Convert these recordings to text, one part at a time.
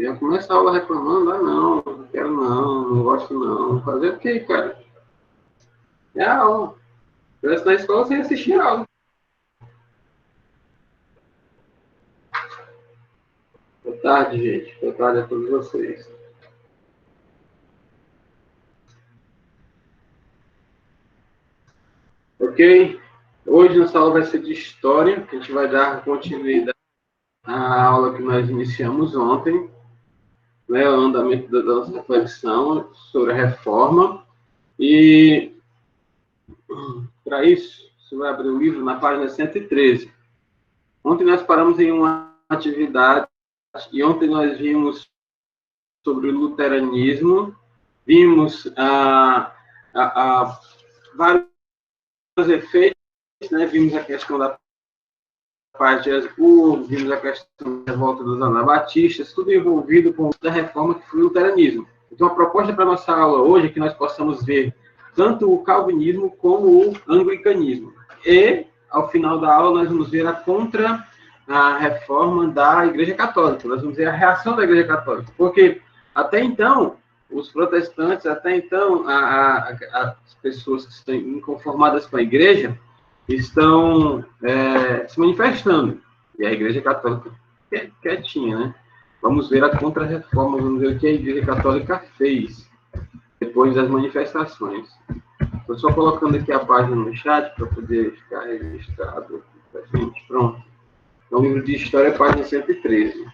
ia começar a aula reclamando, não quero não gosto não. Fazer o quê, cara? É a aula. Se estivesse na escola, você ia assistir a aula. Boa tarde, gente. Boa tarde a todos vocês. Ok? Hoje nossa aula vai ser de história, que a gente vai dar continuidade à aula que nós iniciamos ontem, né, o andamento da nossa reflexão sobre a reforma. E, para isso, você vai abrir o livro na página 113. Ontem nós paramos em uma atividade, e ontem nós vimos sobre o luteranismo, vimos vários efeitos, né? Vimos a questão da paz de Habsburgo, vimos a questão da revolta dos anabatistas, tudo envolvido com a reforma que foi o luteranismo. Então, a proposta para a nossa aula hoje é que nós possamos ver tanto o calvinismo como o anglicanismo. E, ao final da aula, nós vamos ver a reforma da Igreja Católica. Nós vamos ver a reação da Igreja Católica. Porque, até então, os protestantes, até então, as pessoas que estão inconformadas com a Igreja, estão se manifestando. E a Igreja Católica quietinha, né? Vamos ver a contra-reforma, vamos ver o que a Igreja Católica fez depois das manifestações. Estou só colocando aqui a página no chat para poder ficar registrado aqui para a gente. Pronto. Então, o livro de História, página 113.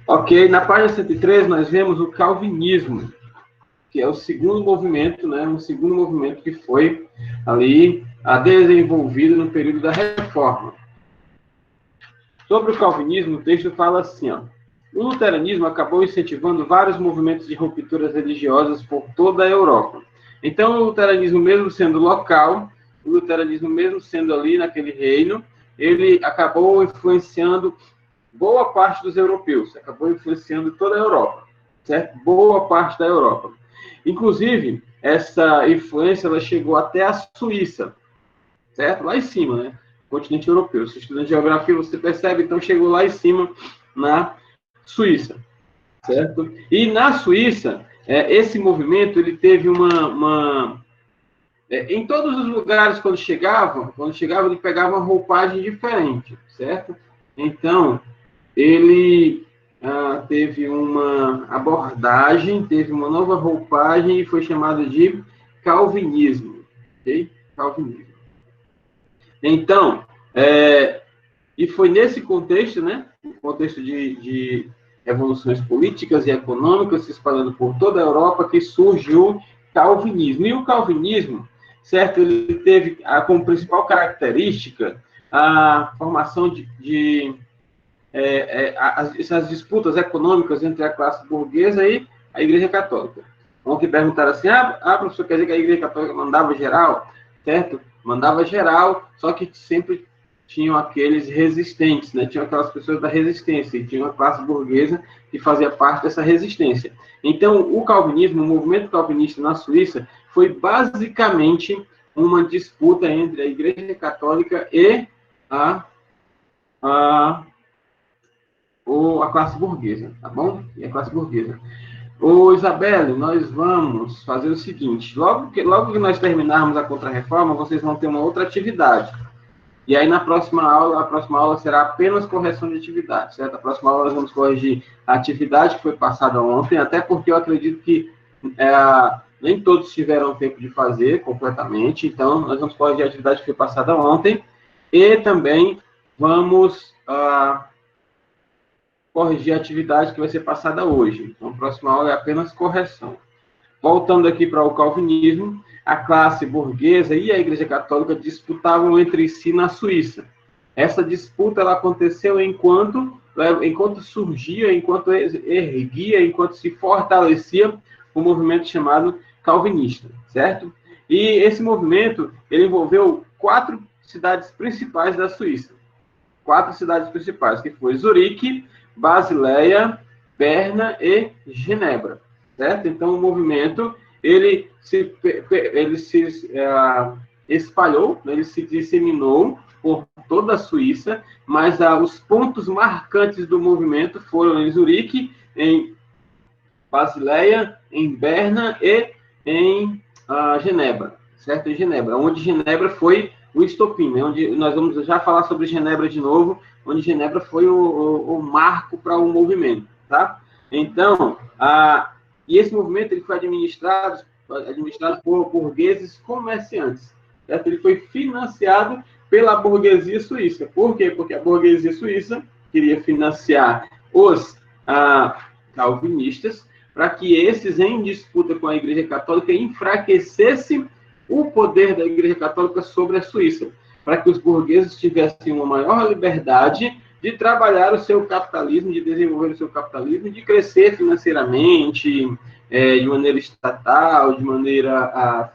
Ok, na página 113 nós vemos o calvinismo, que é o segundo movimento, né? Um segundo movimento que foi ali desenvolvido no período da Reforma. Sobre o calvinismo, o texto fala assim, ó: o luteranismo acabou incentivando vários movimentos de rupturas religiosas por toda a Europa. Então, o luteranismo, mesmo sendo local, o luteranismo, mesmo sendo ali naquele reino, ele acabou influenciando boa parte dos europeus, acabou influenciando toda a Europa, certo? Boa parte da Europa. Inclusive, essa influência ela chegou até a Suíça, certo? Lá em cima, né? Continente europeu. Se estuda geografia, você percebe, então chegou lá em cima, na Suíça, certo? E na Suíça, esse movimento, ele teve em todos os lugares, quando chegava, ele pegava uma roupagem diferente, certo? Então, ele teve uma abordagem, teve uma nova roupagem e foi chamado de calvinismo, ok? Calvinismo. Então, e foi nesse contexto, né, contexto de revoluções políticas e econômicas se espalhando por toda a Europa, que surge o calvinismo. E o calvinismo, certo, ele teve como principal característica a formação essas disputas econômicas entre a classe burguesa e a Igreja Católica. Vão que perguntaram assim, professor, quer dizer que a Igreja Católica mandava geral? Certo? Mandava geral, só que sempre tinham aqueles resistentes, né? Tinham aquelas pessoas da resistência, e tinha uma classe burguesa que fazia parte dessa resistência. Então, o calvinismo, o movimento calvinista na Suíça, foi basicamente uma disputa entre a Igreja Católica e a classe burguesa, tá bom? E a classe burguesa. Ô, Isabelle, nós vamos fazer o seguinte, logo que nós terminarmos a Contra-Reforma, vocês vão ter uma outra atividade. E aí, na próxima aula será apenas correção de atividade, certo? A próxima aula nós vamos corrigir a atividade que foi passada ontem, até porque eu acredito que nem todos tiveram tempo de fazer completamente, então nós vamos corrigir a atividade que foi passada ontem, e também vamos corrigir a atividade que vai ser passada hoje. Então, a próxima aula é apenas correção. Voltando aqui para o calvinismo, a classe burguesa e a Igreja Católica disputavam entre si na Suíça. Essa disputa ela aconteceu enquanto surgia, enquanto erguia, enquanto se fortalecia o movimento chamado calvinista, certo? E esse movimento ele envolveu 4 cidades principais da Suíça. 4 cidades principais, que foi Zurique, Basileia, Berna e Genebra, certo? Então, o movimento, ele se espalhou, né, ele se disseminou por toda a Suíça, mas os pontos marcantes do movimento foram em Zurique, em Basileia, em Berna e em Genebra, certo? Em Genebra, onde Genebra foi o estopim, né? Onde nós vamos já falar sobre Genebra de novo, onde Genebra foi o marco para o movimento, tá? Então, e esse movimento ele foi administrado por burgueses comerciantes, certo? Ele foi financiado pela burguesia suíça. Por quê? Porque a burguesia suíça queria financiar os calvinistas para que esses, em disputa com a Igreja Católica, enfraquecessem o poder da Igreja Católica sobre a Suíça, para que os burgueses tivessem uma maior liberdade de trabalhar o seu capitalismo, de desenvolver o seu capitalismo, de crescer financeiramente, de maneira estatal, de maneira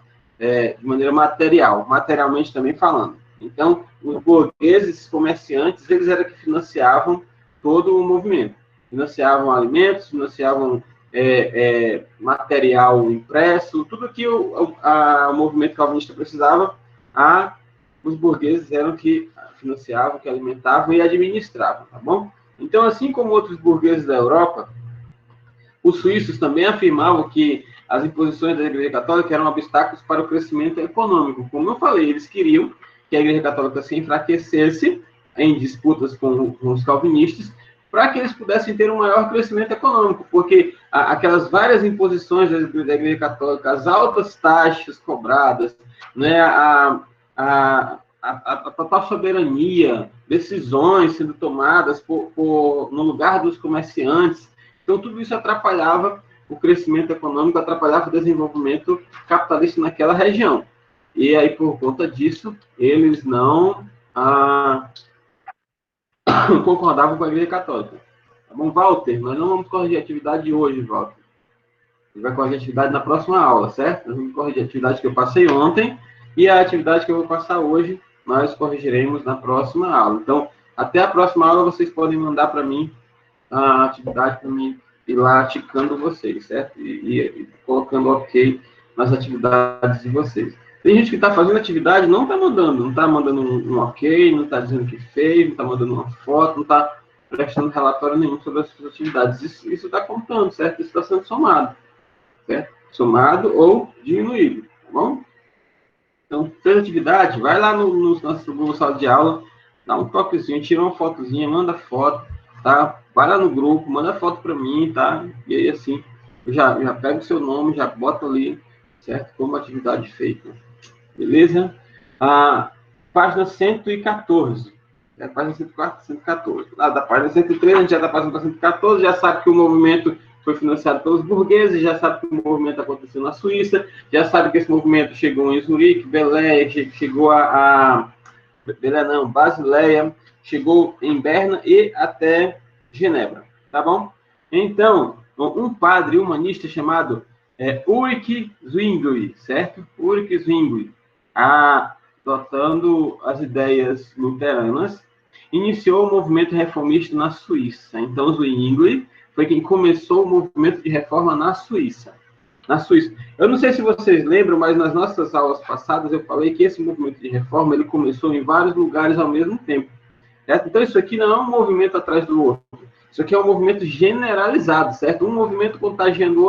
material, materialmente também falando. Então, os burgueses comerciantes, eles eram que financiavam todo o movimento. Financiavam alimentos, financiavam material impresso, tudo que o movimento calvinista precisava, os burgueses eram que financiavam, que alimentavam e administravam, tá bom? Então, assim como outros burgueses da Europa, os suíços também afirmavam que as imposições da Igreja Católica eram obstáculos para o crescimento econômico. Como eu falei, eles queriam que a Igreja Católica se enfraquecesse em disputas com os calvinistas, para que eles pudessem ter um maior crescimento econômico, porque aquelas várias imposições da Igreja Católica, as altas taxas cobradas, né, a total soberania, decisões sendo tomadas no lugar dos comerciantes, então tudo isso atrapalhava o crescimento econômico, atrapalhava o desenvolvimento capitalista naquela região. E aí, por conta disso, eles não concordavam com a Igreja Católica. Tá bom, Walter? Nós não vamos corrigir a atividade hoje, Walter. A gente vai corrigir a atividade na próxima aula, certo? Nós vamos corrigir a atividade que eu passei ontem e a atividade que eu vou passar hoje, nós corrigiremos na próxima aula. Então, até a próxima aula, vocês podem mandar para mim a atividade para mim ir lá ticando vocês, certo? E colocando ok nas atividades de vocês. Tem gente que está fazendo atividade, não está mandando um ok, não está dizendo que fez, não está mandando uma foto, não está prestando relatório nenhum sobre as suas atividades. Isso está contando, certo? Isso está sendo somado, certo? Somado ou diminuído, tá bom? Então, fez atividade, vai lá no sala de aula, dá um toquezinho, tira uma fotozinha, manda foto, tá? Vai lá no grupo, manda foto para mim, tá? E aí, assim, eu já pego o seu nome, já boto ali, certo? Como atividade feita. Beleza? Página 114. Página 114. Lá da página 113, a gente já está passando para 114, já sabe que o movimento foi financiado pelos burgueses, já sabe que o movimento aconteceu na Suíça, já sabe que esse movimento chegou em Zurique, Belém, chegou Basileia, chegou em Berna e até Genebra, tá bom? Então, um padre humanista chamado Ulrich Zwingli, certo? Ulrich Zwingli, adotando as ideias luteranas, iniciou o movimento reformista na Suíça. Então, Zwingli foi quem começou o movimento de reforma na Suíça. Na Suíça. Eu não sei se vocês lembram, mas nas nossas aulas passadas eu falei que esse movimento de reforma ele começou em vários lugares ao mesmo tempo. Certo? Então, isso aqui não é um movimento atrás do outro. Isso aqui é um movimento generalizado, certo? Um movimento contagiando o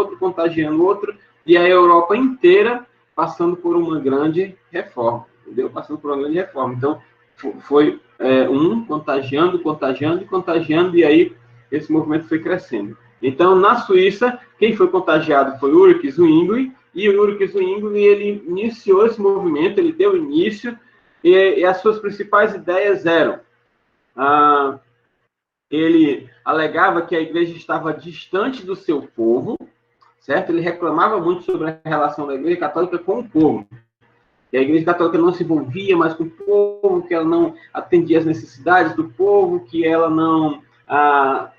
outro, e a Europa inteira passando por uma grande reforma, entendeu? Passando por uma grande reforma. Então, foi um contagiando, e aí esse movimento foi crescendo. Então, na Suíça, quem foi contagiado foi Ulrich Zwingli, e o Ulrich Zwingli, ele iniciou esse movimento, ele deu início, e as suas principais ideias eram ele alegava que a igreja estava distante do seu povo, certo? Ele reclamava muito sobre a relação da igreja católica com o povo. Que a igreja católica não se envolvia mais com o povo, que ela não atendia às necessidades do povo, que ela não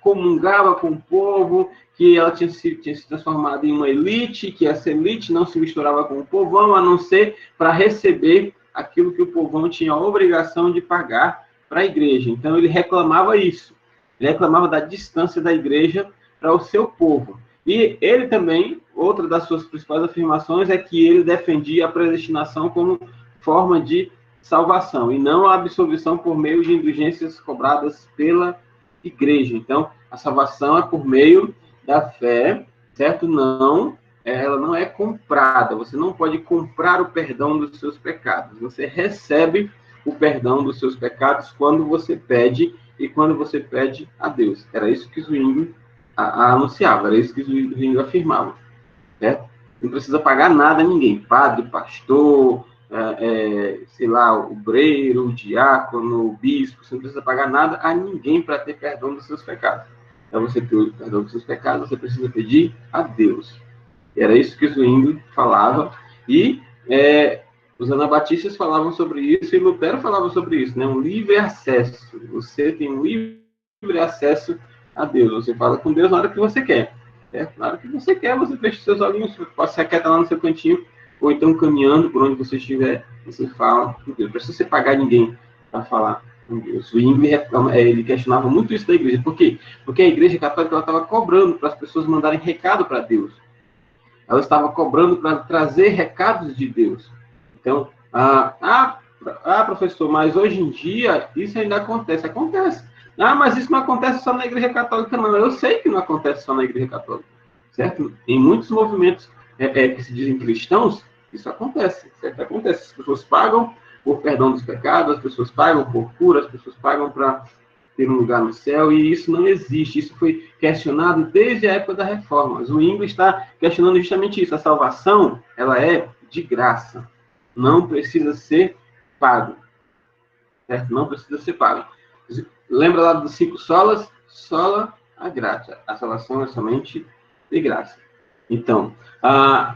comungava com o povo, que ela tinha se transformado em uma elite, que essa elite não se misturava com o povão, a não ser para receber aquilo que o povão tinha a obrigação de pagar para a igreja. Então, ele reclamava isso. Ele reclamava da distância da igreja para o seu povo. E ele também, outra das suas principais afirmações é que ele defendia a predestinação como forma de salvação, e não a absolvição por meio de indulgências cobradas pela igreja. Então, a salvação é por meio da fé, certo? Não, ela não é comprada. Você não pode comprar o perdão dos seus pecados. Você recebe o perdão dos seus pecados quando você pede e quando você pede a Deus. Era isso que Zwingli anunciava, era isso que Zwingli afirmava, certo? Não precisa pagar nada a ninguém, padre, pastor, sei lá, o obreiro, o diácono, o bispo, você não precisa pagar nada a ninguém para ter perdão dos seus pecados. Para você ter o perdão dos seus pecados, você precisa pedir a Deus. Era isso que Zwingli falava, e os anabatistas falavam sobre isso, e Lutero falava sobre isso, né? Um livre acesso. Você tem um livre acesso a Deus. Você fala com Deus na hora que você quer. Na hora que você quer, você fecha seus olhinhos, você quer estar lá no seu cantinho, ou então caminhando por onde você estiver, você fala com Deus. Não precisa você pagar ninguém para falar com Deus. Zwingli, ele questionava muito isso da igreja. Por quê? Porque a igreja católica estava cobrando para as pessoas mandarem recado para Deus. Ela estava cobrando para trazer recados de Deus. Então, professor, mas hoje em dia isso ainda acontece. Acontece. Mas isso não acontece só na Igreja Católica, não. Eu sei que não acontece só na Igreja Católica, certo? Em muitos movimentos que se dizem cristãos, isso acontece, certo? Acontece. As pessoas pagam por perdão dos pecados, as pessoas pagam por cura, as pessoas pagam para ter um lugar no céu, e isso não existe. Isso foi questionado desde a época da Reforma. Zwingli está questionando justamente isso. A salvação, ela é de graça. Não precisa ser pago. Certo? Não precisa ser pago. Lembra lá dos 5 solas? Sola a graça. A salvação é somente de graça. Então,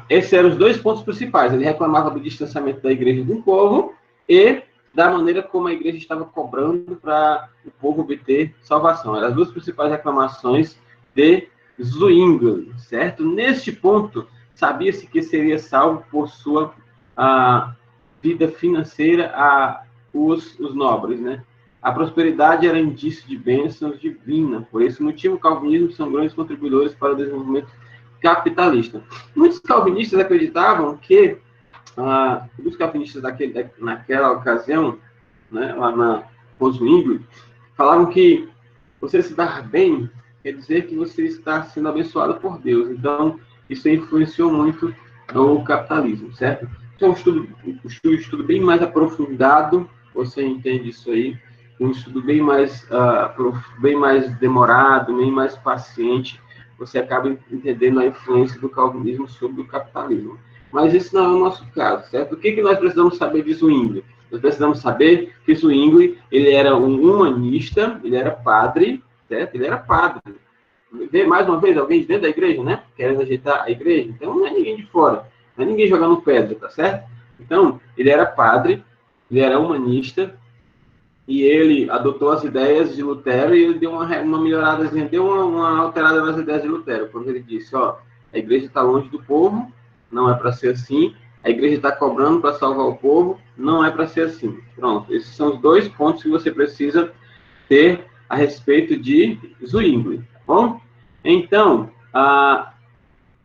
esses eram os 2 pontos principais. Ele reclamava do distanciamento da igreja do povo e da maneira como a igreja estava cobrando para o povo obter salvação. Eram as 2 principais reclamações de Zwingli, certo? Neste ponto, sabia-se que seria salvo por sua vida financeira os nobres, né? A prosperidade era indício de bênçãos divinas. Por esse motivo, o calvinismo são grandes contribuidores para o desenvolvimento capitalista. Muitos calvinistas acreditavam que os calvinistas naquela ocasião, né, lá na Zwingli, falavam que você se dar bem quer dizer que você está sendo abençoado por Deus. Então, isso influenciou muito o capitalismo, certo? Então, um estudo bem mais aprofundado, você entende isso aí, um estudo bem mais demorado, bem mais paciente, você acaba entendendo a influência do calvinismo sobre o capitalismo. Mas esse não é o nosso caso, certo? O que nós precisamos saber de Zwingli? Nós precisamos saber que Zwingli, ele era um humanista, ele era padre, certo? Ele era padre. Vê mais uma vez alguém de dentro da igreja, né? Querendo ajeitar a igreja. Então, não é ninguém de fora. Não é ninguém jogando pedra, tá certo? Então, ele era padre, ele era humanista, e ele adotou as ideias de Lutero, e ele deu uma melhorada, deu uma alterada nas ideias de Lutero, quando ele disse, a igreja está longe do povo, não é para ser assim, a igreja está cobrando para salvar o povo, não é para ser assim. Pronto, esses são os 2 pontos que você precisa ter a respeito de Zwingli, tá bom? Então,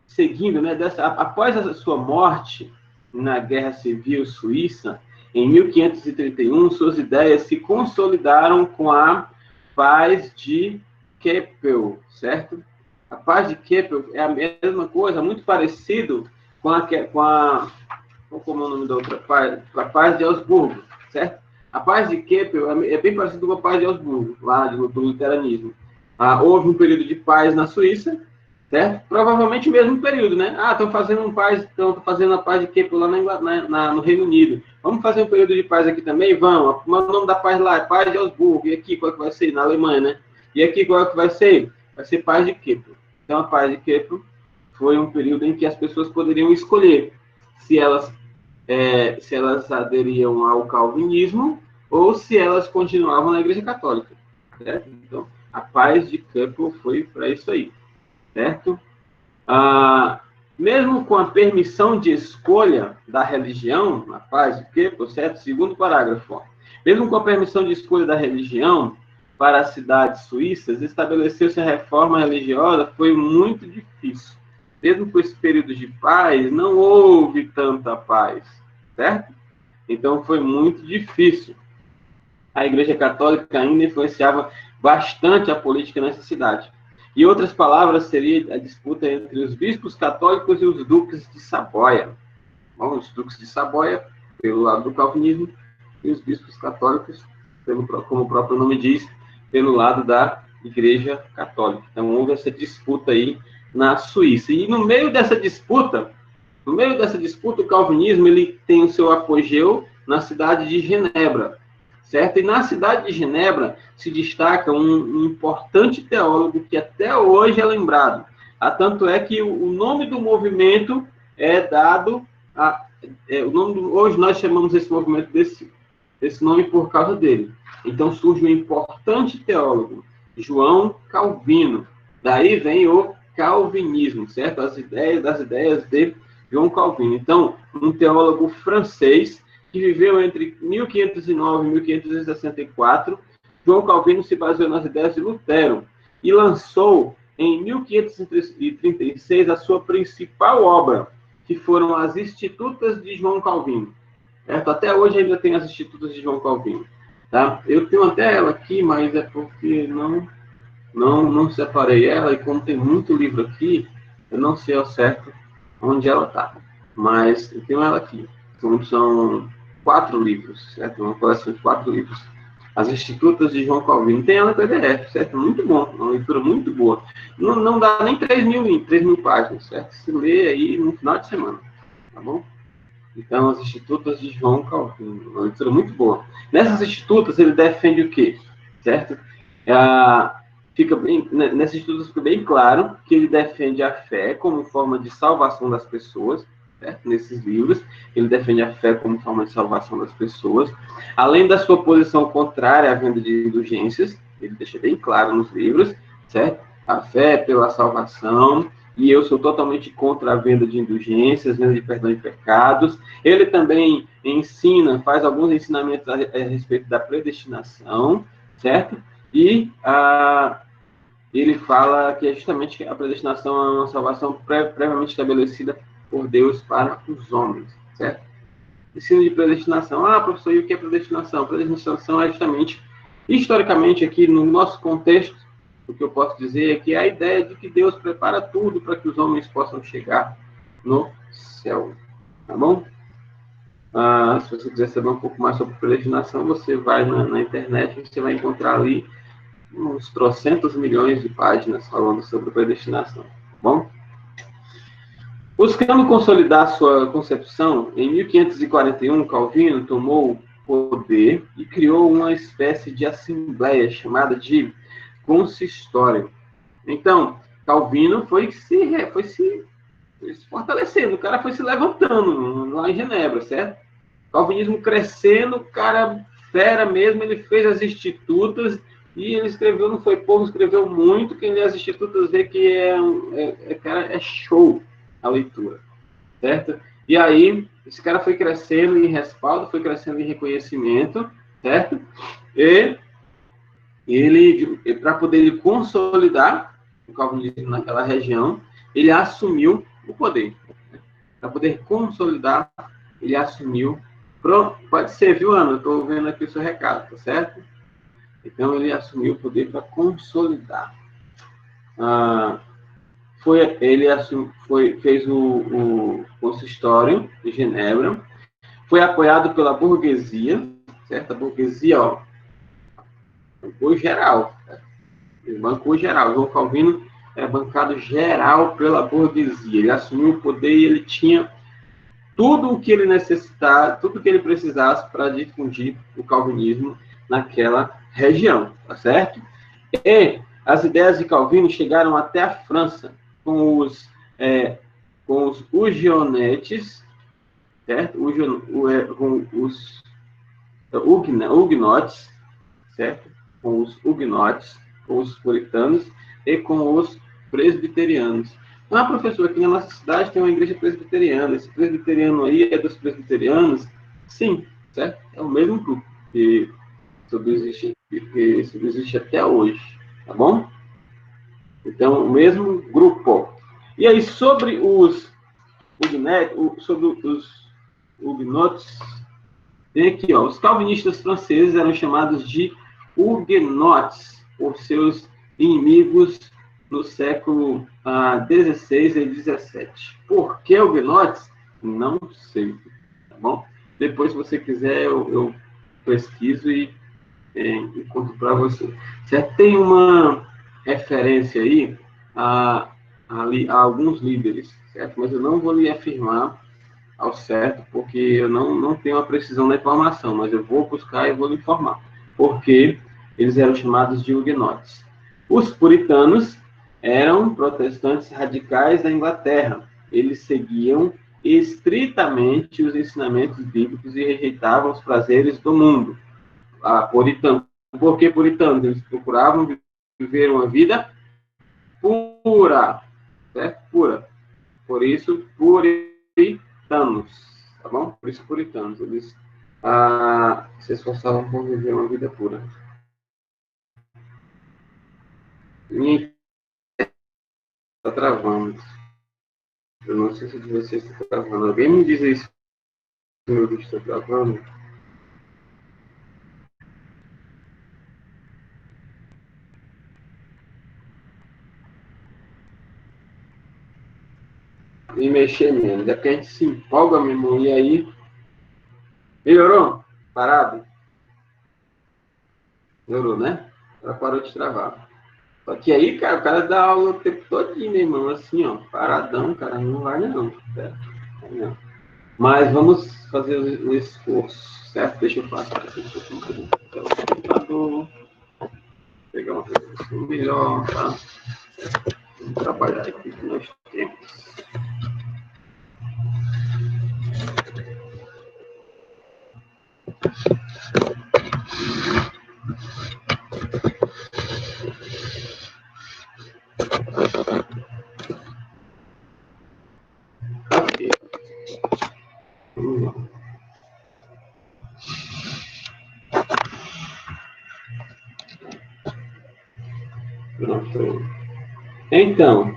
seguindo, né, após a sua morte na Guerra Civil Suíça, em 1531, suas ideias se consolidaram com a Paz de Keppel, certo? A Paz de Keppel é a mesma coisa, muito parecido com como é o nome da outra paz? A Paz de Augsburgo, certo? A Paz de Keppel é bem parecido com a Paz de Augsburgo, lá do luteranismo. Houve um período de paz na Suíça, certo? Provavelmente o mesmo período, né? Estão fazendo a Paz de Keppel lá no Reino Unido. Vamos fazer um período de paz aqui também? Vamos. O nome da paz lá é Paz de Augsburgo. E aqui, qual é que vai ser? Na Alemanha, né? E aqui, qual é que vai ser? Vai ser Paz de Keppel. Então, a Paz de Keppel foi um período em que as pessoas poderiam escolher se elas aderiam ao calvinismo ou se elas continuavam na Igreja Católica, certo? Então, a Paz de Keppel foi para isso aí, certo? Mesmo com a permissão de escolha da religião, a Paz de Keppel, certo? Segundo parágrafo, mesmo com a permissão de escolha da religião para as cidades suíças, estabelecer-se a reforma religiosa foi muito difícil. Mesmo com esse período de paz, não houve tanta paz, certo? Então foi muito difícil. A Igreja Católica ainda influenciava bastante a política nessa cidade. Em outras palavras, seria a disputa entre os bispos católicos e os duques de Saboia. Bom, os duques de Saboia, pelo lado do calvinismo, e os bispos católicos, como o próprio nome diz, pelo lado da Igreja Católica. Então, houve essa disputa aí na Suíça. E no meio dessa disputa, o calvinismo ele tem o seu apogeu na cidade de Genebra, certo? E na cidade de Genebra se destaca um importante teólogo que até hoje é lembrado. Tanto é que o nome do movimento é dado hoje nós chamamos esse movimento desse nome por causa dele. Então surge um importante teólogo, João Calvino. Daí vem o calvinismo, certo? As ideias de João Calvino. Então, um teólogo francês que viveu entre 1509 e 1564, João Calvino se baseou nas ideias de Lutero e lançou em 1536 a sua principal obra, que foram as Institutas de João Calvino. Certo? Até hoje ainda tem as Institutas de João Calvino. Tá? Eu tenho até ela aqui, mas é porque não separei ela, e como tem muito livro aqui, eu não sei ao certo onde ela está. Mas eu tenho ela aqui. Então, são 4 livros, certo? Uma coleção de 4 livros. As Institutas de João Calvino. Tem ela em PDF, certo? Muito bom, uma leitura muito boa. Não dá nem 3 mil páginas, certo? Se lê aí no final de semana, tá bom? Então, as Institutas de João Calvino, uma leitura muito boa. Nessas Institutas, ele defende o quê? Certo? Nessas Institutas fica bem claro que ele defende a fé como forma de salvação das pessoas, certo? Nesses livros, ele defende a fé como forma de salvação das pessoas. Além da sua posição contrária à venda de indulgências, ele deixa bem claro nos livros, certo? A fé pela salvação, e eu sou totalmente contra a venda de indulgências, venda de perdão de pecados. Ele também faz alguns ensinamentos a respeito da predestinação, certo? E ele fala que justamente a predestinação é uma salvação previamente estabelecida por Deus para os homens, certo? Ensino de predestinação. Professor, e o que é predestinação? Predestinação é justamente, historicamente aqui, no nosso contexto, o que eu posso dizer é que é a ideia de que Deus prepara tudo para que os homens possam chegar no céu, tá bom? Se você quiser saber um pouco mais sobre predestinação, você vai na internet e você vai encontrar ali uns trocentos milhões de páginas falando sobre predestinação, tá bom? Buscando consolidar sua concepção, em 1541, Calvino tomou o poder e criou uma espécie de assembleia chamada de consistório. Então, Calvino foi se fortalecendo, o cara foi se levantando lá em Genebra, certo? Calvinismo crescendo, o cara fera mesmo, ele fez as Institutas e ele escreveu, não foi pouco, escreveu muito. Quem lê as Institutas vê que é show a leitura, certo? E aí, esse cara foi crescendo em respaldo, foi crescendo em reconhecimento, certo? E ele, para poder consolidar o calvinismo naquela região, ele assumiu o poder. Para poder consolidar, ele assumiu. Pode ser, viu, Ana? Eu estou vendo aqui o seu recado, tá certo? Então, ele assumiu o poder para consolidar. Fez o consistório de Genebra, foi apoiado pela burguesia, certo? A burguesia, bancou geral. Ele bancou geral. João Calvino é bancado geral pela burguesia. Ele assumiu o poder e ele tinha tudo o que ele necessitava, tudo o que ele precisasse para difundir o calvinismo naquela região, tá certo? E as ideias de Calvino chegaram até a França, com os hugenotes, certo? Com os hugnotes, certo? Com os hugnotes, com os puritanos e com os presbiterianos. Professor, aqui na nossa cidade tem uma igreja presbiteriana. Esse presbiteriano aí é dos presbiterianos? Sim, certo? É o mesmo grupo que subsiste até hoje, tá bom? Então, o mesmo grupo. E aí, sobre os hugnotes, Tem aqui, ó, os calvinistas franceses eram chamados de huguenotes por seus inimigos no século XVI e XVII. Por que huguenotes? Não sei, tá bom? Depois, se você quiser, eu pesquiso e conto para você. Certo? Tem uma referência aí a alguns líderes, certo? Mas eu não vou lhe afirmar ao certo, porque eu não tenho a precisão da informação, mas eu vou buscar e vou lhe informar. Porque eles eram chamados de huguenotes. Os puritanos eram protestantes radicais da Inglaterra. Eles seguiam estritamente os ensinamentos bíblicos e rejeitavam os prazeres do mundo. Puritano. Por que puritanos? Eles procuravam viver uma vida pura, certo? Pura. Por isso, puritanos, tá bom? Por isso, puritanos. Eles se esforçavam por viver uma vida pura. Minha está travando. Eu não sei se de vocês está travando. Alguém me diz aí se o meu vídeo está travando? E mexer menos. É porque a gente se empolga mesmo. E aí, melhorou? Parado? Melhorou, né? Ela parou de travar. Só que aí, cara, o cara dá aula o tempo todinho, né, irmão? Assim, ó, paradão, cara, não vai não. Não. Mas vamos fazer o esforço, certo? Deixa eu passar aqui um pouquinho pelo computador, pegar uma resolução melhor, tá? Vamos trabalhar aqui que nós temos. Ok, vamos lá. Pronto. Então,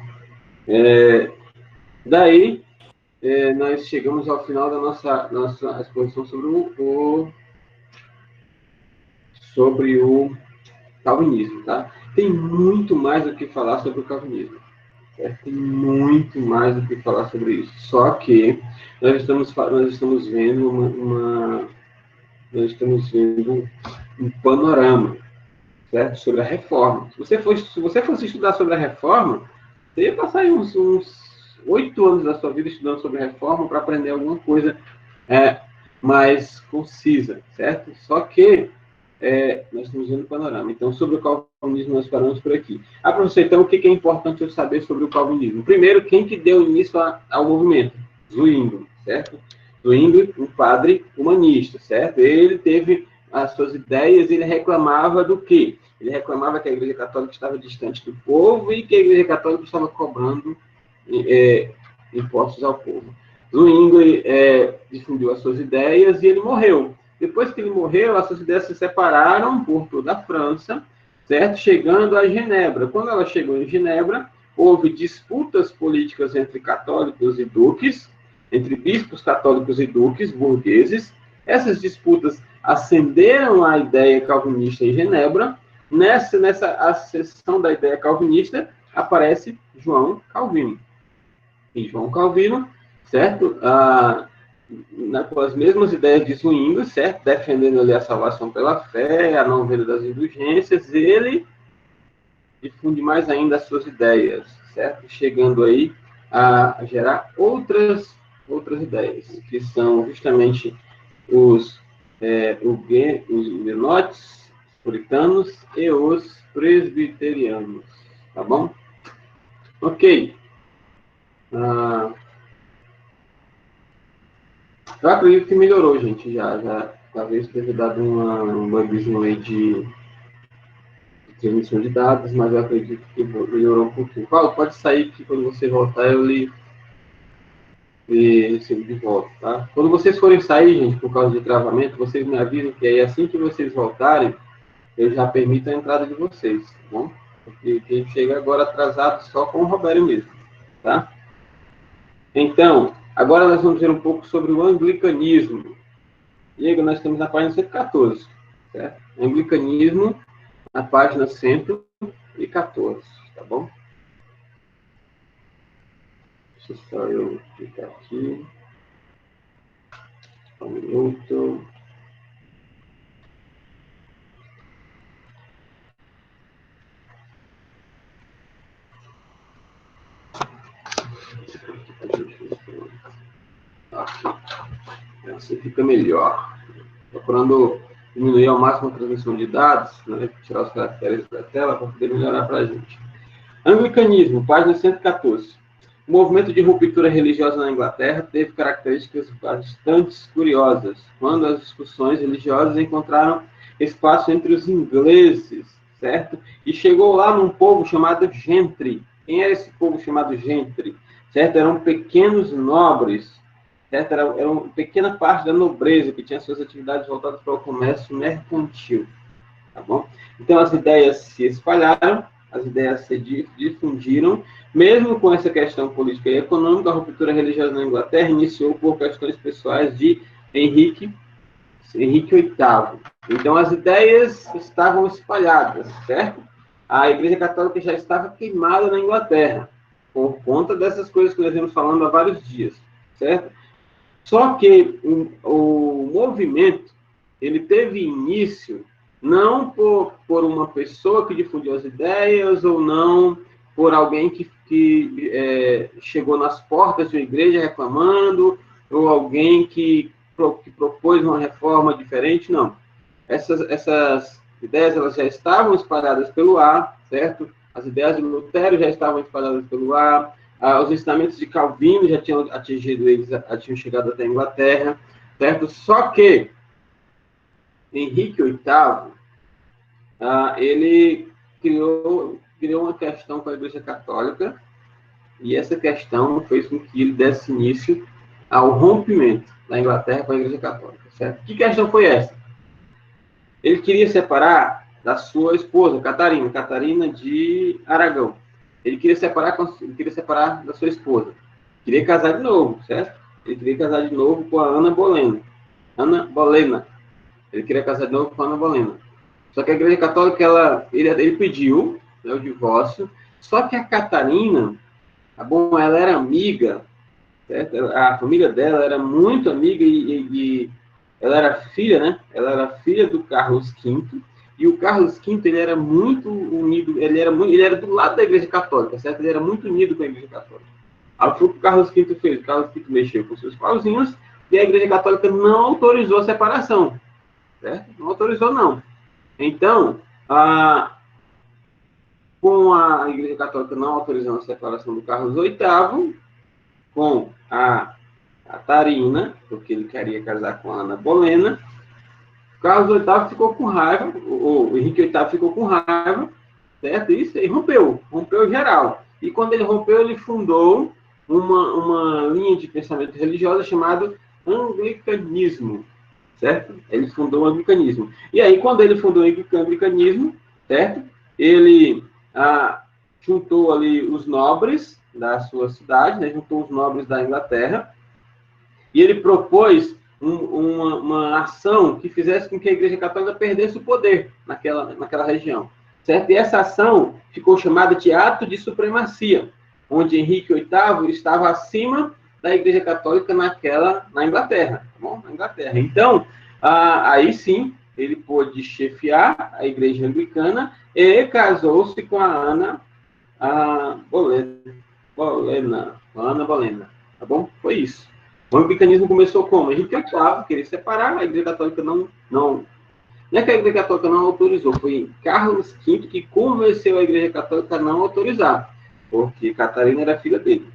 daí nós chegamos ao final da nossa exposição sobre o calvinismo, tá? Tem muito mais do que falar sobre o calvinismo. Tem muito mais do que falar sobre isso. Só que nós estamos vendo nós estamos vendo um panorama, certo? Sobre a reforma. Se você fosse estudar sobre a reforma, você ia passar aí uns 8 anos da sua vida estudando sobre a reforma para aprender alguma coisa mais concisa, certo? Só que nós estamos vendo o panorama. Então, sobre o calvinismo, nós paramos por aqui. Para você, então, o que é importante eu saber sobre o calvinismo? Primeiro, quem que deu início ao movimento? Zwingli, certo? Zwingli, um padre humanista, certo? Ele teve as suas ideias, ele reclamava do quê? Ele reclamava que a Igreja Católica estava distante do povo e que a Igreja Católica estava cobrando impostos ao povo. Zwingli difundiu as suas ideias e ele morreu. Depois que ele morreu, as suas ideias se separaram por toda a França, certo? Chegando a Genebra. Quando ela chegou em Genebra, houve disputas políticas entre católicos e duques, entre bispos católicos e duques burgueses. Essas disputas acenderam a ideia calvinista em Genebra. Nessa acessão da ideia calvinista, aparece João Calvino. E João Calvino, certo? Com as mesmas ideias de Zwingli, certo? Defendendo ali a salvação pela fé, a não venda das indulgências, ele difunde mais ainda as suas ideias, certo? Chegando aí a gerar outras ideias, que são justamente os huguenotes, puritanos e os presbiterianos, tá bom? Ok. Eu acredito que melhorou, gente, já talvez tenha dado um bugzinho aí de transmissão de dados, mas eu acredito que melhorou um pouquinho. Paulo, pode sair que quando você voltar eu lhe recebo de volta, tá? Quando vocês forem sair, gente, por causa de travamento, vocês me avisam que aí assim que vocês voltarem, eu já permito a entrada de vocês, tá bom? Porque quem chega agora atrasado só com o Roberto mesmo, tá? Então, agora nós vamos ver um pouco sobre o anglicanismo. Diego, nós estamos na página 114, certo? Anglicanismo, na página 114, tá bom? Deixa só eu clicar aqui. Um minuto. Assim fica melhor. Procurando diminuir ao máximo a transmissão de dados, né, tirar os caracteres da tela para poder melhorar para a gente. Anglicanismo, página 114. O movimento de ruptura religiosa na Inglaterra teve características bastante curiosas, quando as discussões religiosas encontraram espaço entre os ingleses, certo? E chegou lá num povo chamado gentry. Quem era esse povo chamado gentry? Certo? Eram pequenos nobres, certo? Era uma pequena parte da nobreza que tinha suas atividades voltadas para o comércio mercantil, tá bom? Então as ideias se espalharam, as ideias se difundiram, mesmo com essa questão política e econômica. A ruptura religiosa na Inglaterra iniciou por questões pessoais de Henrique VIII. Então as ideias estavam espalhadas, certo? A Igreja Católica já estava queimada na Inglaterra, por conta dessas coisas que nós vimos falando há vários dias, certo? Só que o movimento, ele teve início não por uma pessoa que difundiu as ideias, ou não por alguém que chegou nas portas de uma igreja reclamando, ou alguém que propôs uma reforma diferente, não. Essas ideias elas já estavam espalhadas pelo ar, certo? As ideias de Lutero já estavam espalhadas pelo ar, os ensinamentos de Calvino já tinham atingido eles, tinham chegado até a Inglaterra, certo? Só que Henrique VIII, ele criou uma questão com a Igreja Católica, e essa questão fez com que ele desse início ao rompimento da Inglaterra com a Igreja Católica, certo? Que questão foi essa? Ele queria separar da sua esposa, Catarina de Aragão. Ele queria separar da sua esposa. Queria casar de novo, certo? Ele queria casar de novo com a Ana Bolena. Ele queria casar de novo com a Ana Bolena. Só que a Igreja Católica, ele pediu, né, o divórcio, só que a Catarina, tá bom, ela era amiga, certo? A família dela era muito amiga e ela era filha, né? Ela era filha do Carlos V, e o Carlos V, ele era muito unido, ele era do lado da Igreja Católica, certo? Ele era muito unido com a Igreja Católica. Aí o que o Carlos V fez? O Carlos V mexeu com seus pauzinhos, e a Igreja Católica não autorizou a separação, certo? Não autorizou, não. Então, com a Igreja Católica não autorizando a separação do Carlos VIII, com a Catarina, porque ele queria casar com a Ana Bolena, o Carlos VIII ficou com raiva, o Henrique VIII ficou com raiva, certo? Isso, e rompeu geral. E quando ele rompeu, ele fundou uma linha de pensamento religiosa chamada anglicanismo, certo? Ele fundou o anglicanismo. E aí, quando ele fundou o anglicanismo, certo? Ele juntou ali os nobres da sua cidade, né? Juntou os nobres da Inglaterra, e ele propôs uma ação que fizesse com que a Igreja Católica perdesse o poder naquela região, certo? E essa ação ficou chamada de Ato de Supremacia, onde Henrique VIII estava acima da Igreja Católica na Inglaterra, tá bom? Na Inglaterra. Então, aí sim, ele pôde chefiar a Igreja Anglicana e casou-se com a Ana Bolena, tá bom? Foi isso. O anglicanismo começou como? Henrique VIII queria separar, a Igreja Católica não é que a Igreja Católica não autorizou, foi Carlos V que convenceu a Igreja Católica a não autorizar, porque Catarina era filha dele.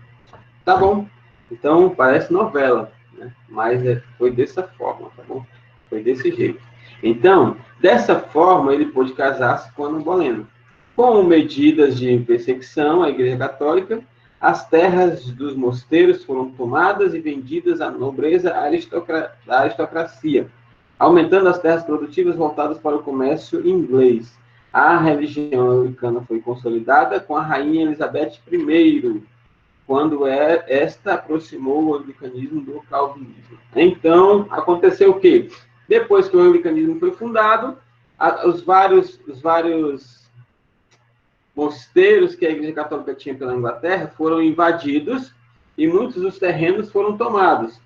Tá bom? Então, parece novela, né? Mas foi dessa forma, tá bom? Foi desse jeito. Então, dessa forma, ele pôde casar-se com Ana Bolena. Com medidas de perseguição à Igreja Católica, as terras dos mosteiros foram tomadas e vendidas à nobreza da aristocracia, aumentando as terras produtivas voltadas para o comércio inglês. A religião anglicana foi consolidada com a rainha Elizabeth I, quando esta aproximou o anglicanismo do calvinismo. Então, aconteceu o quê? Depois que o anglicanismo foi fundado, os vários mosteiros que a Igreja Católica tinha pela Inglaterra foram invadidos e muitos dos terrenos foram tomados.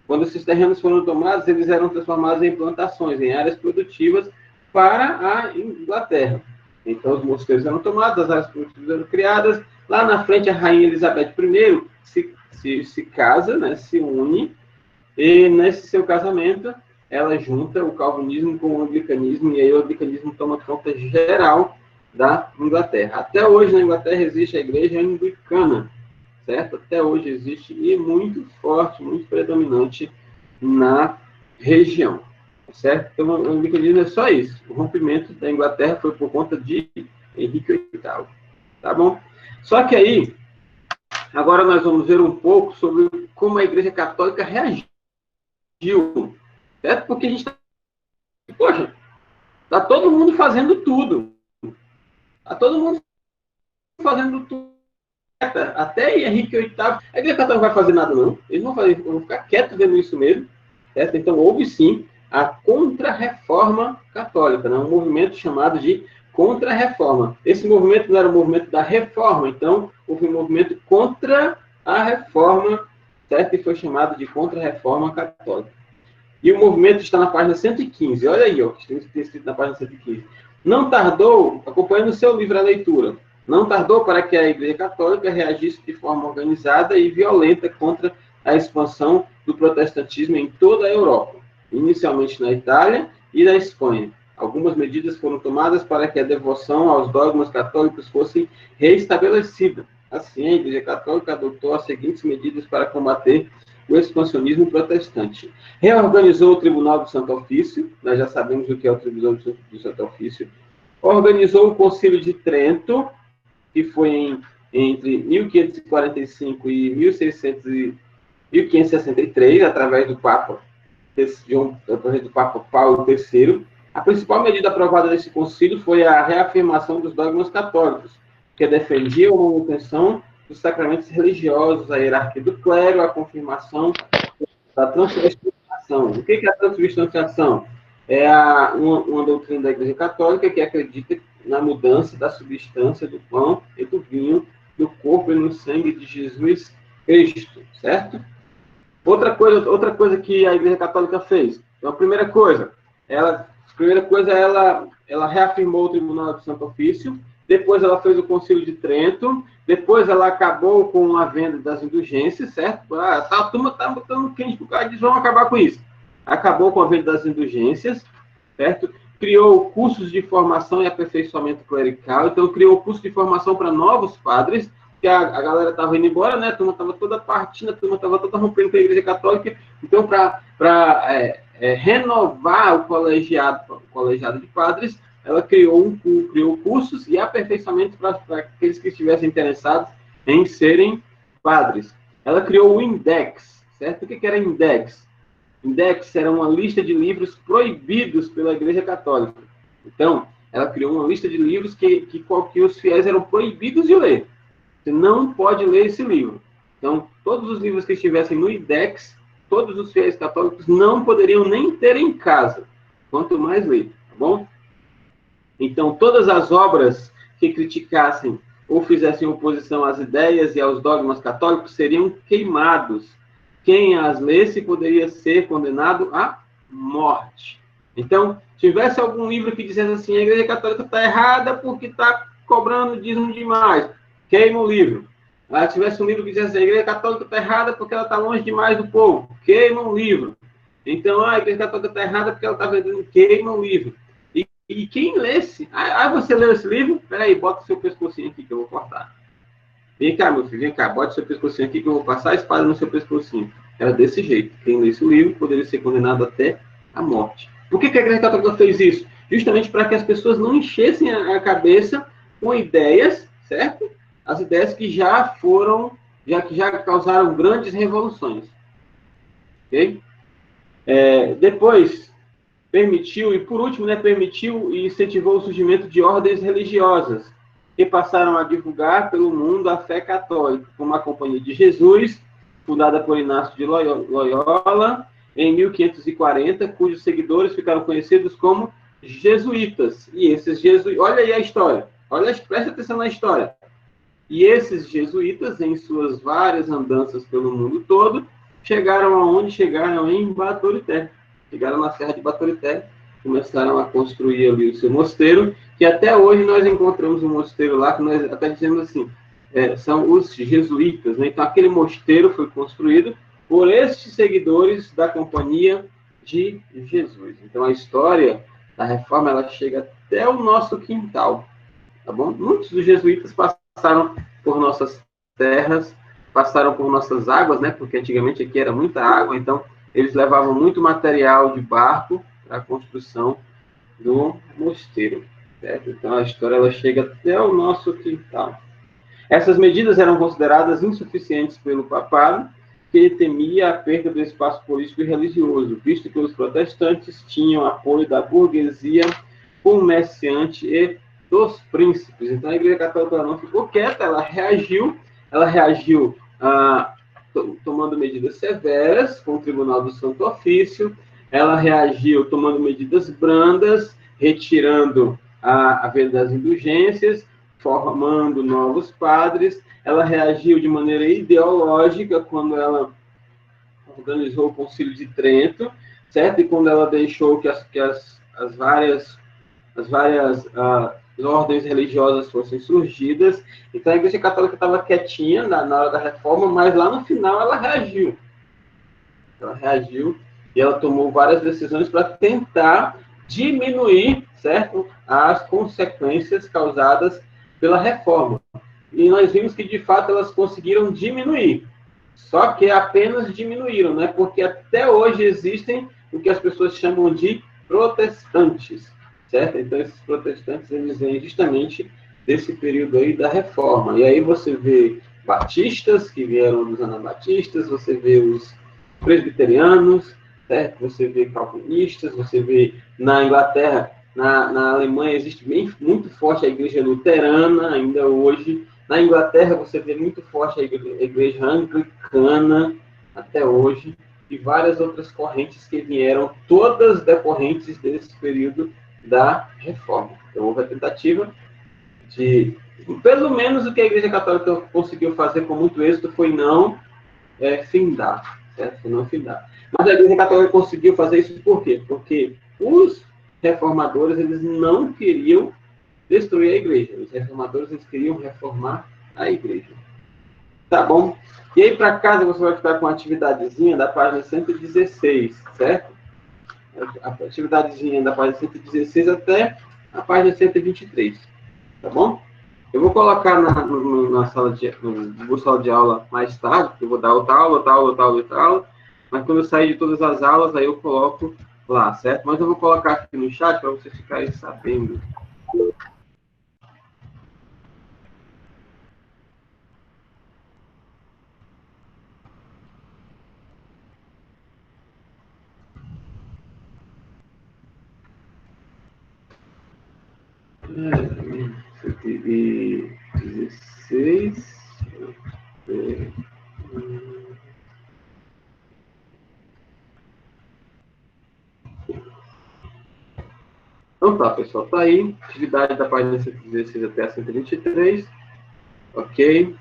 Quando esses terrenos foram tomados, eles eram transformados em plantações, em áreas produtivas para a Inglaterra. Então, os mosteiros eram tomados, as áreas produtivas eram criadas. Lá na frente, a rainha Elizabeth I se casa, né, se une, e nesse seu casamento, ela junta o calvinismo com o anglicanismo, e aí o anglicanismo toma conta geral da Inglaterra. Até hoje, na Inglaterra, existe a igreja anglicana, certo? Até hoje existe, e muito forte, muito predominante na região, certo? Então, o anglicanismo é só isso. O rompimento da Inglaterra foi por conta de Henrique VIII, tá bom? Só que aí, agora nós vamos ver um pouco sobre como a Igreja Católica reagiu, certo? Porque a gente está... Poxa, está todo mundo fazendo tudo. Está todo mundo fazendo tudo. Até Henrique VIII, a Igreja Católica não vai fazer nada, não. Eles vão ficar quietos vendo isso mesmo. Certo? Então, houve sim a Contra-Reforma Católica, né? Um movimento chamado de Contra-Reforma. Esse movimento não era o movimento da Reforma, então, houve um movimento contra a Reforma, certo? E foi chamado de Contra-Reforma Católica. E o movimento está na página 115. Olha aí, ó, que tem escrito na página 115. Não tardou, acompanhando o seu livro A Leitura, não tardou para que a Igreja Católica reagisse de forma organizada e violenta contra a expansão do protestantismo em toda a Europa, inicialmente na Itália e na Espanha. Algumas medidas foram tomadas para que a devoção aos dogmas católicos fosse reestabelecida. Assim, a Igreja Católica adotou as seguintes medidas para combater o expansionismo protestante. Reorganizou o Tribunal do Santo Ofício, nós já sabemos o que é o Tribunal do Santo Ofício. Organizou o Concílio de Trento, que foi entre 1545 e 1563, através do Papa Paulo III. A principal medida aprovada nesse concílio foi a reafirmação dos dogmas católicos, que defendia a manutenção dos sacramentos religiosos, a hierarquia do clero, a confirmação da transubstanciação. O que é a transubstanciação? É uma doutrina da Igreja Católica que acredita na mudança da substância do pão e do vinho, do corpo e no sangue de Jesus Cristo, certo? Outra coisa que a Igreja Católica fez. Então, a primeira coisa, ela reafirmou o Tribunal do Santo Ofício, depois ela fez o Concílio de Trento, depois ela acabou com a venda das indulgências, certo? A turma está botando quente por causa disso, vamos acabar com isso. Acabou com a venda das indulgências, certo? Criou cursos de formação e aperfeiçoamento clerical, então criou curso de formação para novos padres, que a galera estava indo embora, né? A turma estava toda partindo, a turma estava toda rompendo com a Igreja Católica, então para renovar o colegiado de padres, ela criou cursos e aperfeiçoamento para aqueles que estivessem interessados em serem padres. Ela criou o Index, certo? O que era Index? Index era uma lista de livros proibidos pela Igreja Católica. Então, ela criou uma lista de livros que os fiéis eram proibidos de ler. Você não pode ler esse livro. Então, todos os livros que estivessem no Index, todos os fiéis católicos não poderiam nem ter em casa, quanto mais ler, tá bom? Então, todas as obras que criticassem ou fizessem oposição às ideias e aos dogmas católicos seriam queimados. Quem as lesse poderia ser condenado à morte. Então, se tivesse algum livro que dissesse assim, a Igreja Católica está errada porque está cobrando dízimo demais, queima o livro. Se tivesse um livro que dissesse assim, a Igreja Católica está errada porque ela está longe demais do povo, queima o livro. Então, a Igreja Católica está errada porque ela está vendendo, queima o livro. E quem lesse... você leu esse livro? Peraí, bota o seu pescocinho aqui que eu vou cortar. Vem cá, meu filho, vem cá, bota o seu pescocinho aqui que eu vou passar a espada no seu pescocinho. Era desse jeito. Quem lesse o livro poderia ser condenado até a morte. Por que a Igreja Católica fez isso? Justamente para que as pessoas não enchessem a cabeça com ideias, certo? As ideias que já causaram grandes revoluções. Ok? Depois, permitiu e incentivou o surgimento de ordens religiosas, que passaram a divulgar pelo mundo a fé católica, como a Companhia de Jesus, fundada por Inácio de Loyola, em 1540, cujos seguidores ficaram conhecidos como jesuítas. E esses jesuítas, olha aí a história, presta atenção na história. E esses jesuítas, em suas várias andanças pelo mundo todo, chegaram aonde? Chegaram em Baturité. Chegaram na Serra de Baturité, começaram a construir ali o seu mosteiro, que até hoje nós encontramos um mosteiro lá, que nós até dizemos assim, são os jesuítas, né? Então, aquele mosteiro foi construído por estes seguidores da Companhia de Jesus. Então, a história da Reforma, ela chega até o nosso quintal, tá bom? Muitos dos jesuítas passaram por nossas terras, passaram por nossas águas, né? Porque antigamente aqui era muita água, então eles levavam muito material de barco para a construção do mosteiro, certo? Então, a história ela chega até o nosso quintal. Essas medidas eram consideradas insuficientes pelo papado, que temia a perda do espaço político e religioso, visto que os protestantes tinham apoio da burguesia comerciante e dos príncipes. Então, a Igreja Católica não ficou quieta, ela reagiu tomando medidas severas com o Tribunal do Santo Ofício, ela reagiu tomando medidas brandas, retirando a venda das indulgências, formando novos padres. Ela reagiu de maneira ideológica quando ela organizou o Concílio de Trento, certo? E quando ela deixou que as várias ordens religiosas fossem surgidas. Então, a Igreja Católica estava quietinha na hora da reforma, mas lá no final ela reagiu. Ela reagiu e ela tomou várias decisões para tentar diminuir, certo, as consequências causadas pela reforma. E nós vimos que, de fato, elas conseguiram diminuir. Só que apenas diminuíram, né? Porque até hoje existem o que as pessoas chamam de protestantes, certo? Então, esses protestantes, eles vêm justamente desse período aí da reforma. E aí você vê batistas, que vieram dos anabatistas, você vê os presbiterianos, certo? Você vê calvinistas, você vê na Inglaterra, na Alemanha existe muito forte a igreja luterana ainda hoje. Na Inglaterra você vê muito forte a igreja anglicana até hoje e várias outras correntes que vieram, todas decorrentes desse período da reforma. Então houve a tentativa de, pelo menos o que a Igreja Católica conseguiu fazer com muito êxito foi não findar, certo? Foi não findar. Mas a Igreja Católica conseguiu fazer isso por quê? Porque os reformadores, eles não queriam destruir a igreja. Os reformadores, eles queriam reformar a igreja. Tá bom? E aí, para casa, você vai ficar com a atividadezinha da página 116, certo? A atividadezinha da página 116 até a página 123, tá bom? Eu vou colocar na sala de aula mais tarde, porque eu vou dar outra aula, mas quando eu sair de todas as aulas, aí eu coloco lá, certo? Mas eu vou colocar aqui no chat para vocês ficarem sabendo. E 16. Então tá, pessoal, tá aí. Atividade da página 116 até a 123. Ok.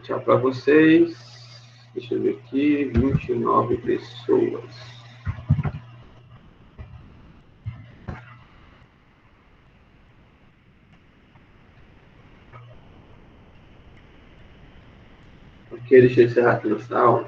Tchau para vocês. Deixa eu ver aqui. 29 pessoas. Ok, deixa eu encerrar aqui no sal.